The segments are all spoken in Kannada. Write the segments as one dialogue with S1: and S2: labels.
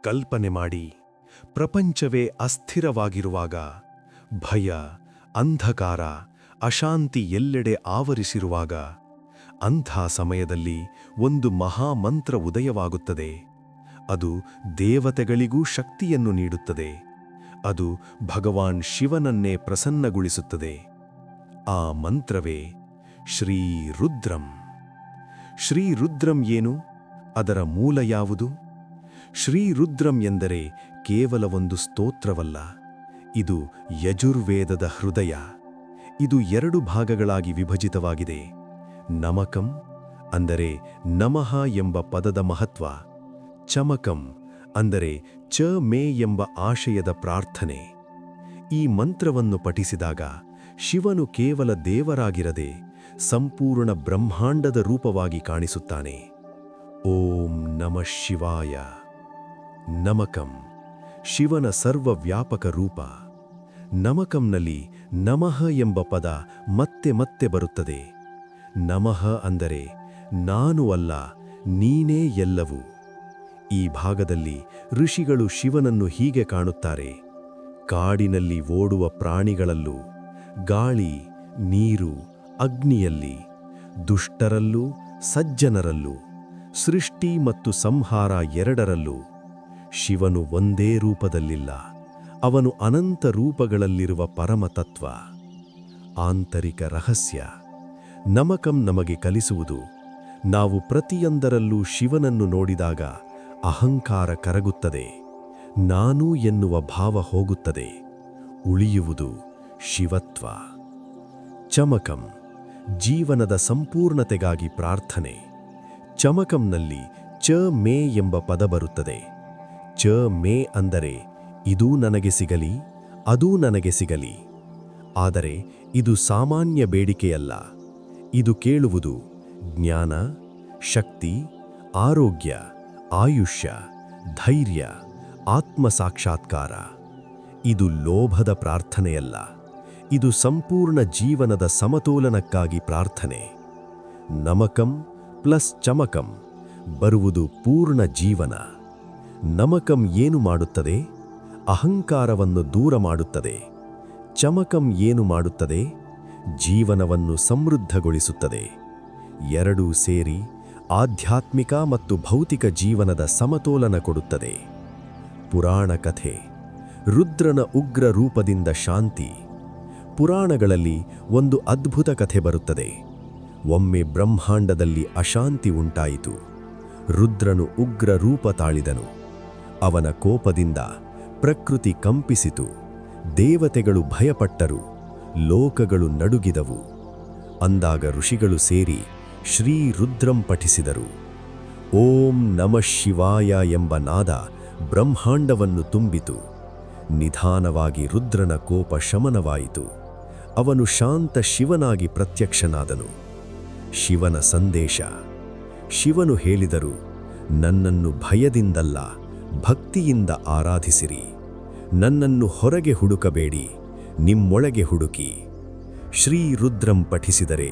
S1: ಕಲ್ಪನೆ ಮಾಡಿ, ಪ್ರಪಂಚವೇ ಅಸ್ಥಿರವಾಗಿರುವಾಗ, ಭಯ, ಅಂಧಕಾರ, ಅಶಾಂತಿ ಎಲ್ಲೆಡೆ ಆವರಿಸಿರುವಾಗ, ಅಂಥ ಸಮಯದಲ್ಲಿ ಒಂದು ಮಹಾಮಂತ್ರ ಉದಯವಾಗುತ್ತದೆ. ಅದು ದೇವತೆಗಳಿಗೂ ಶಕ್ತಿಯನ್ನು ನೀಡುತ್ತದೆ. ಅದು ಭಗವಾನ್ ಶಿವನನ್ನೇ ಪ್ರಸನ್ನಗೊಳಿಸುತ್ತದೆ. ಆ ಮಂತ್ರವೇ ಶ್ರೀ ರುದ್ರಂ. ಶ್ರೀ ರುದ್ರಂ ಏನು? ಅದರ ಮೂಲ ಯಾವುದು? ಶ್ರೀ ರುದ್ರಂ ಎಂದರೆ ಕೇವಲ ಒಂದು ಸ್ತೋತ್ರವಲ್ಲ. ಇದು ಯಜುರ್ವೇದದ ಹೃದಯ. ಇದು 2 ಭಾಗಗಳಾಗಿ ವಿಭಜಿತವಾಗಿದೆ. ನಮಕಂ ಅಂದರೆ ನಮಃ ಎಂಬ ಪದದ ಮಹತ್ವ, ಚಮಕಂ ಅಂದರೆ ಚ ಮೇ ಎಂಬ ಆಶಯದ ಪ್ರಾರ್ಥನೆ. ಈ ಮಂತ್ರವನ್ನು ಪಠಿಸಿದಾಗ ಶಿವನು ಕೇವಲ ದೇವರಾಗಿರದೆ ಸಂಪೂರ್ಣ ಬ್ರಹ್ಮಾಂಡದ ರೂಪವಾಗಿ ಕಾಣಿಸುತ್ತಾನೆ. ಓಂ ನಮಃ ಶಿವಾಯ. ನಮಕಂ ಶಿವನ ಸರ್ವವ್ಯಾಪಕ ರೂಪ. ನಮಕಂನಲ್ಲಿ ನಮಃ ಎಂಬ ಪದ ಮತ್ತೆ ಮತ್ತೆ ಬರುತ್ತದೆ. ನಮಃ ಅಂದರೆ ನಾನು ಅಲ್ಲ, ನೀನೇ ಎಲ್ಲವೂ. ಈ ಭಾಗದಲ್ಲಿ ಋಷಿಗಳು ಶಿವನನ್ನು ಹೀಗೆ ಕಾಣುತ್ತಾರೆ: ಕಾಡಿನಲ್ಲಿ ಓಡುವ ಪ್ರಾಣಿಗಳಲ್ಲೂ, ಗಾಳಿ, ನೀರು, ಅಗ್ನಿಯಲ್ಲಿ, ದುಷ್ಟರಲ್ಲೂ ಸಜ್ಜನರಲ್ಲೂ, ಸೃಷ್ಟಿ ಮತ್ತು ಸಂಹಾರ ಎರಡರಲ್ಲೂ. ಶಿವನು ಒಂದೇ ರೂಪದಲ್ಲಿಲ್ಲ, ಅವನು ಅನಂತ ರೂಪಗಳಲ್ಲಿರುವ ಪರಮತತ್ವ. ಆಂತರಿಕ ರಹಸ್ಯ ನಮಕಂ ನಮಗೆ ಕಲಿಸುವುದು: ನಾವು ಪ್ರತಿಯೊಂದರಲ್ಲೂ ಶಿವನನ್ನು ನೋಡಿದಾಗ ಅಹಂಕಾರ ಕರಗುತ್ತದೆ, ನಾನು ಎನ್ನುವ ಭಾವ ಹೋಗುತ್ತದೆ, ಉಳಿಯುವುದು ಶಿವತ್ವ. ಚಮಕಂ ಜೀವನದ ಸಂಪೂರ್ಣತೆಗಾಗಿ ಪ್ರಾರ್ಥನೆ. ಚಮಕಂನಲ್ಲಿ ಚ ಮೇ ಎಂಬ ಪದ ಬರುತ್ತದೆ. ಚ ಮೇ ಅಂದರೆ ಇದೂ ನನಗೆ ಸಿಗಲಿ, ಅದೂ ನನಗೆ ಸಿಗಲಿ. ಆದರೆ ಇದು ಸಾಮಾನ್ಯ ಬೇಡಿಕೆಯಲ್ಲ. ಇದು ಕೇಳುವುದು ಜ್ಞಾನ, ಶಕ್ತಿ, ಆರೋಗ್ಯ, ಆಯುಷ್ಯ, ಧೈರ್ಯ, ಆತ್ಮಸಾಕ್ಷಾತ್ಕಾರ. ಇದು ಲೋಭದ ಪ್ರಾರ್ಥನೆಯಲ್ಲ, ಇದು ಸಂಪೂರ್ಣ ಜೀವನದ ಸಮತೋಲನಕ್ಕಾಗಿ ಪ್ರಾರ್ಥನೆ. ನಮಕಂ ಪ್ಲಸ್ ಚಮಕಂ ಬರುವುದು ಪೂರ್ಣ ಜೀವನ. ನಮಕಂ ಏನು ಮಾಡುತ್ತದೆ? ಅಹಂಕಾರವನ್ನು ದೂರ ಮಾಡುತ್ತದೆ. ಚಮಕಂ ಏನು ಮಾಡುತ್ತದೆ? ಜೀವನವನ್ನು ಸಮೃದ್ಧಗೊಳಿಸುತ್ತದೆ. ಎರಡೂ ಸೇರಿ ಆಧ್ಯಾತ್ಮಿಕ ಮತ್ತು ಭೌತಿಕ ಜೀವನದ ಸಮತೋಲನ ಕೊಡುತ್ತದೆ. ಪುರಾಣ ಕಥೆ. ರುದ್ರನ ಉಗ್ರ ರೂಪದಿಂದ ಶಾಂತಿ. ಪುರಾಣಗಳಲ್ಲಿ ಒಂದು ಅದ್ಭುತ ಕಥೆ ಬರುತ್ತದೆ. ಒಮ್ಮೆ ಬ್ರಹ್ಮಾಂಡದಲ್ಲಿ ಅಶಾಂತಿ ಉಂಟಾಯಿತು. ರುದ್ರನು ಉಗ್ರ ರೂಪ ತಾಳಿದನು. ಅವನ ಕೋಪದಿಂದ ಪ್ರಕೃತಿ ಕಂಪಿಸಿತು. ದೇವತೆಗಳು ಭಯಪಟ್ಟರು, ಲೋಕಗಳು ನಡುಗಿದವು. ಅಂದಾಗ ಋಷಿಗಳು ಸೇರಿ ಶ್ರೀ ರುದ್ರಂ ಪಠಿಸಿದರು. ಓಂ ನಮಃ ಶಿವಾಯ ಎಂಬ ನಾದ ಬ್ರಹ್ಮಾಂಡವನ್ನು ತುಂಬಿತು. ನಿಧಾನವಾಗಿ ರುದ್ರನ ಕೋಪ ಶಮನವಾಯಿತು. ಅವನು ಶಾಂತ ಶಿವನಾಗಿ ಪ್ರತ್ಯಕ್ಷನಾದನು. ಶಿವನ ಸಂದೇಶ. ಶಿವನು ಹೇಳಿದರು, ನನ್ನನ್ನು ಭಯದಿಂದಲ್ಲ, ಭಕ್ತಿಯಿಂದ ಆರಾಧಿಸಿರಿ. ನನ್ನನ್ನು ಹೊರಗೆ ಹುಡುಕಬೇಡಿ, ನಿಮ್ಮೊಳಗೆ ಹುಡುಕಿ. ಶ್ರೀ ರುದ್ರಂ ಪಠಿಸಿದರೆ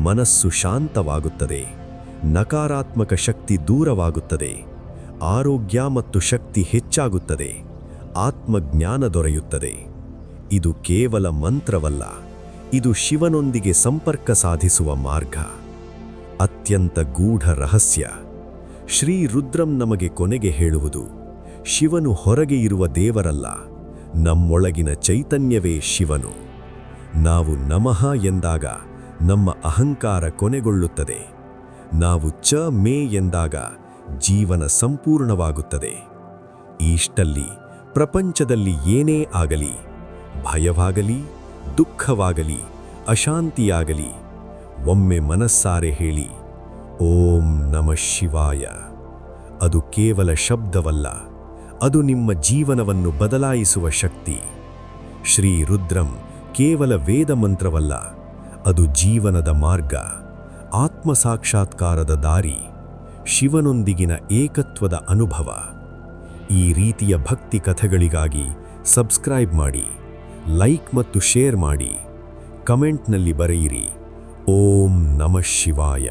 S1: ಮನಸ್ಸು ಶಾಂತವಾಗುತ್ತದೆ, ನಕಾರಾತ್ಮಕ ಶಕ್ತಿ ದೂರವಾಗುತ್ತದೆ, ಆರೋಗ್ಯ ಮತ್ತು ಶಕ್ತಿ ಹೆಚ್ಚಾಗುತ್ತದೆ, ಆತ್ಮಜ್ಞಾನ ದೊರೆಯುತ್ತದೆ. ಇದು ಕೇವಲ ಮಂತ್ರವಲ್ಲ, ಇದು ಶಿವನೊಂದಿಗೆ ಸಂಪರ್ಕ ಸಾಧಿಸುವ ಮಾರ್ಗ. ಅತ್ಯಂತ ಗೂಢ ರಹಸ್ಯ. ಶ್ರೀ ರುದ್ರಂ ನಮಗೆ ಕೊನೆಗೆ ಹೇಳುವುದು, ಶಿವನು ಹೊರಗೆ ಇರುವ ದೇವರಲ್ಲ, ನಮ್ಮೊಳಗಿನ ಚೈತನ್ಯವೇ ಶಿವನು. ನಾವು ನಮಃ ಎಂದಾಗ ನಮ್ಮ ಅಹಂಕಾರ ಕೊನೆಗೊಳ್ಳುತ್ತದೆ. ನಾವು ಚ ಮೇ ಎಂದಾಗ ಜೀವನ ಸಂಪೂರ್ಣವಾಗುತ್ತದೆ. ಇಷ್ಟಲ್ಲಿ ಪ್ರಪಂಚದಲ್ಲಿ ಏನೇ ಆಗಲಿ, ಭಯವಾಗಲಿ, ದುಃಖವಾಗಲಿ, ಅಶಾಂತಿಯಾಗಲಿ, ಒಮ್ಮೆ ಮನಸ್ಸಾರೆ ಹೇಳಿ ಓಂ ನಮಃ ಶಿವಾಯ. ಅದು ಕೇವಲ ಶಬ್ದವಲ್ಲ, ಅದು ನಿಮ್ಮ ಜೀವನವನ್ನು ಬದಲಾಯಿಸುವ ಶಕ್ತಿ. ಶ್ರೀ ರುದ್ರಂ ಕೇವಲ ವೇದ ಮಂತ್ರವಲ್ಲ, ಅದು ಜೀವನದ ಮಾರ್ಗ, ಆತ್ಮಸಾಕ್ಷಾತ್ಕಾರದ ದಾರಿ, ಶಿವನೊಂದಿಗಿನ ಏಕತ್ವದ ಅನುಭವ. ಈ ರೀತಿಯ ಭಕ್ತಿ ಕಥೆಗಳಿಗಾಗಿ ಸಬ್ಸ್ಕ್ರೈಬ್ ಮಾಡಿ, ಲೈಕ್ ಮತ್ತು ಶೇರ್ ಮಾಡಿ, ಕಮೆಂಟ್ನಲ್ಲಿ ಬರೆಯಿರಿ ಓಂ ನಮಃ ಶಿವಾಯ.